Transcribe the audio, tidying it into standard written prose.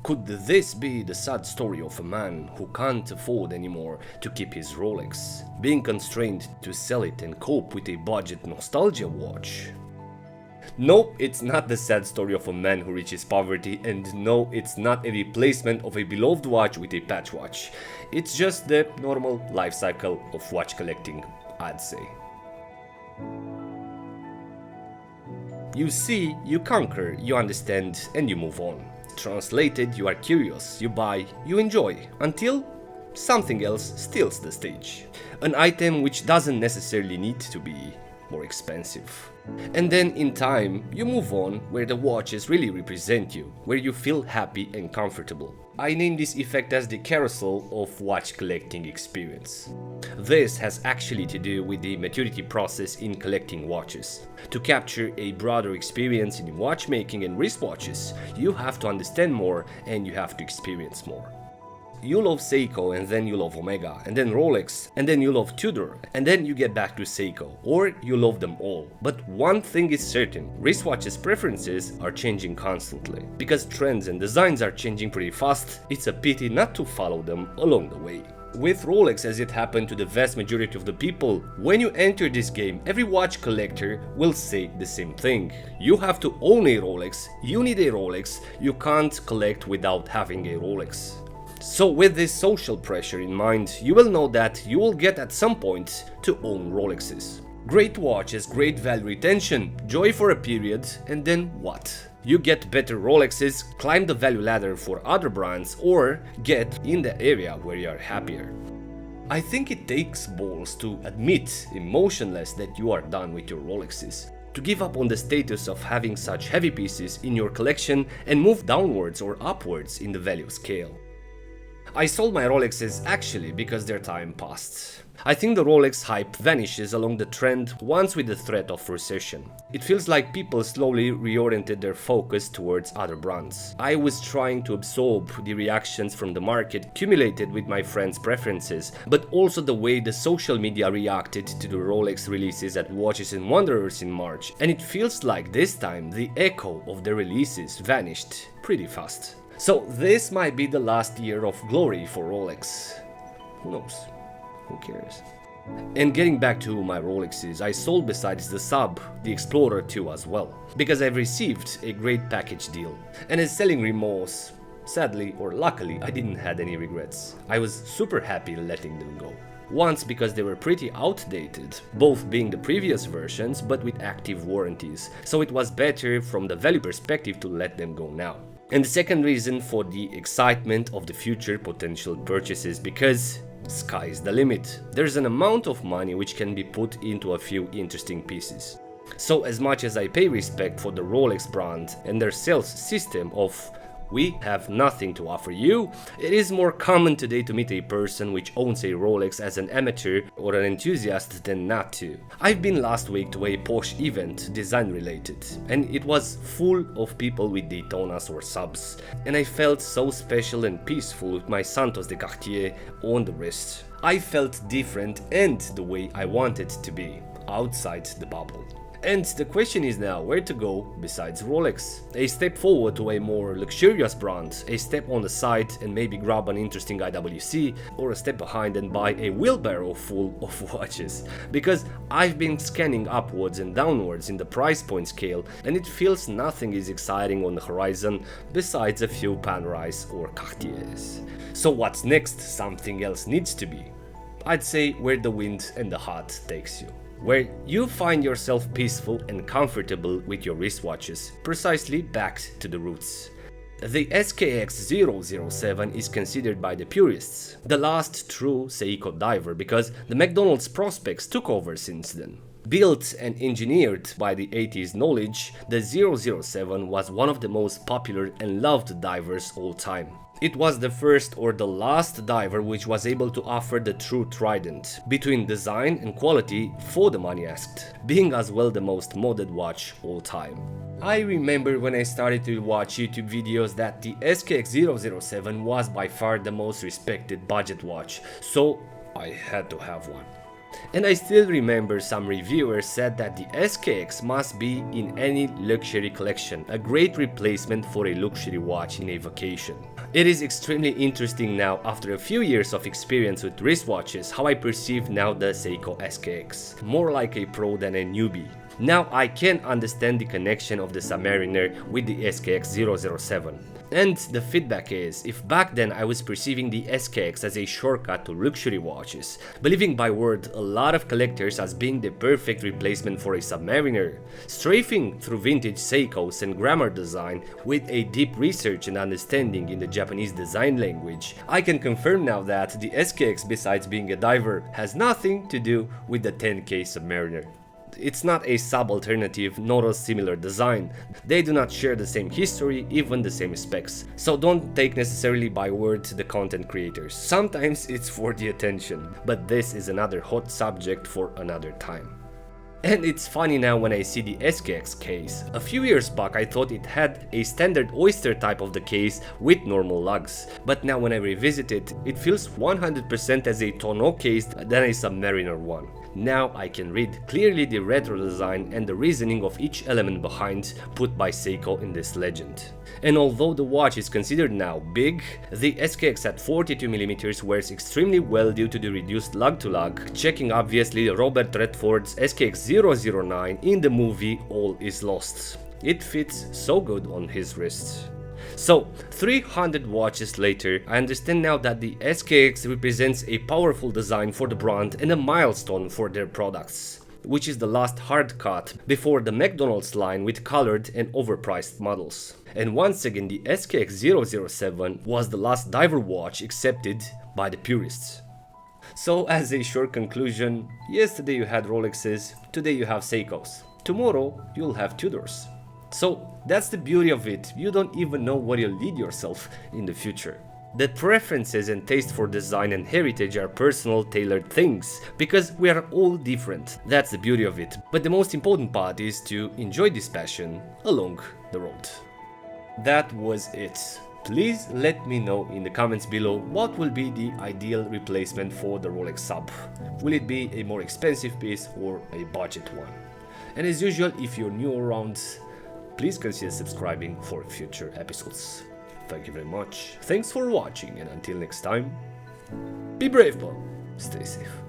Could this be the sad story of a man who can't afford anymore to keep his Rolex, being constrained to sell it and cope with a budget nostalgia watch? No, it's not the sad story of a man who reaches poverty, and no, it's not a replacement of a beloved watch with a patch watch. It's just the normal life cycle of watch collecting, I'd say. You see, you conquer, you understand, and you move on. Translated, you are curious, you buy, you enjoy, until something else steals the stage. An item which doesn't necessarily need to be more expensive. And then in time, you move on where the watches really represent you, where you feel happy and comfortable. I name this effect as the carousel of watch collecting experience. This has actually to do with the maturity process in collecting watches. To capture a broader experience in watchmaking and wristwatches, you have to understand more and you have to experience more. You love Seiko, and then you love Omega, and then Rolex, and then you love Tudor, and then you get back to Seiko, or you love them all. But one thing is certain, wristwatches' preferences are changing constantly. Because trends and designs are changing pretty fast, it's a pity not to follow them along the way. With Rolex, as it happened to the vast majority of the people, when you enter this game, every watch collector will say the same thing. You have to own a Rolex, you need a Rolex, you can't collect without having a Rolex. So with this social pressure in mind, you will know that you will get at some point to own Rolexes. Great watches, great value retention, joy for a period, and then what? You get better Rolexes, climb the value ladder for other brands, or get in the area where you are happier. I think it takes balls to admit, emotionless, that you are done with your Rolexes. To give up on the status of having such heavy pieces in your collection and move downwards or upwards in the value scale. I sold my Rolexes actually because their time passed. I think the Rolex hype vanishes along the trend once with the threat of recession. It feels like people slowly reoriented their focus towards other brands. I was trying to absorb the reactions from the market accumulated with my friends' preferences, but also the way the social media reacted to the Rolex releases at Watches and Wanderers in March, and it feels like this time the echo of the releases vanished pretty fast. So this might be the last year of glory for Rolex. Who knows? Who cares? And getting back to my Rolexes, I sold besides the Sub, the Explorer 2 as well, because I've received a great package deal. And as selling remorse, sadly or luckily, I didn't have any regrets. I was super happy letting them go. Once because they were pretty outdated, both being the previous versions but with active warranties, so it was better from the value perspective to let them go now. And the second reason for the excitement of the future potential purchases, because sky's the limit. There's an amount of money which can be put into a few interesting pieces. So as much as I pay respect for the Rolex brand and their sales system of we have nothing to offer you, it is more common today to meet a person which owns a Rolex as an amateur or an enthusiast than not to. I've been last week to a Porsche event, design related, and it was full of people with Daytonas or Subs, and I felt so special and peaceful with my Santos de Cartier on the wrist. I felt different and the way I wanted to be, outside the bubble. And the question is now where to go besides Rolex. A step forward to a more luxurious brand, a step on the side and maybe grab an interesting IWC, or a step behind and buy a wheelbarrow full of watches. Because I've been scanning upwards and downwards in the price point scale and it feels nothing is exciting on the horizon besides a few Panerais or Cartiers. So what's next? Something else needs to be. I'd say where the wind and the heart takes you. Where you find yourself peaceful and comfortable with your wristwatches, precisely back to the roots. The SKX 007 is considered by the purists the last true Seiko diver because the McDonald's prospects took over since then. Built and engineered by the 80s knowledge, the 007 was one of the most popular and loved divers all time. It was the first or the last diver which was able to offer the true trident between design and quality for the money asked, being as well the most modded watch all time. I remember when I started to watch YouTube videos that the SKX 007 was by far the most respected budget watch, so I had to have one. And I still remember some reviewers said that the SKX must be in any luxury collection, a great replacement for a luxury watch in a vacation. It is extremely interesting now, after a few years of experience with wristwatches, how I perceive now the Seiko SKX, more like a pro than a newbie. Now I can understand the connection of the Submariner with the SKX 007. And the feedback is, if back then I was perceiving the SKX as a shortcut to luxury watches, believing by word a lot of collectors as being the perfect replacement for a Submariner, strafing through vintage Seikos and grammar design with a deep research and understanding in the Japanese design language, I can confirm now that the SKX, besides being a diver, has nothing to do with the 10K Submariner. It's not a sub-alternative nor a similar design. They do not share the same history, even the same specs. So don't take necessarily by word the content creators. Sometimes it's for the attention, but this is another hot subject for another time. And it's funny now when I see the SKX case. A few years back I thought it had a standard oyster type of the case with normal lugs, but now when I revisit it, it feels 100% as a tonneau case than a Submariner one. Now I can read clearly the retro design and the reasoning of each element behind put by Seiko in this legend. And although the watch is considered now big, the SKX at 42mm wears extremely well due to the reduced lug-to-lug, checking obviously Robert Redford's SKX 009 in the movie All Is Lost. It fits so good on his wrist. So, 300 watches later, I understand now that the SKX represents a powerful design for the brand and a milestone for their products, which is the last hard cut before the McDonald's line with colored and overpriced models. And once again, the SKX 007 was the last diver watch accepted by the purists. So, as a short conclusion, yesterday you had Rolexes, today you have Seikos, tomorrow you'll have Tudors. So that's the beauty of it, you don't even know where you'll lead yourself in the future. The preferences and taste for design and heritage are personal, tailored things, because we are all different. That's the beauty of it. But the most important part is to enjoy this passion along the road. That was it. Please let me know in the comments below what will be the ideal replacement for the Rolex Sub. Will it be a more expensive piece or a budget one? And as usual, if you're new around, please consider subscribing for future episodes. Thank you very much. Thanks for watching, and until next time, be brave, but stay safe.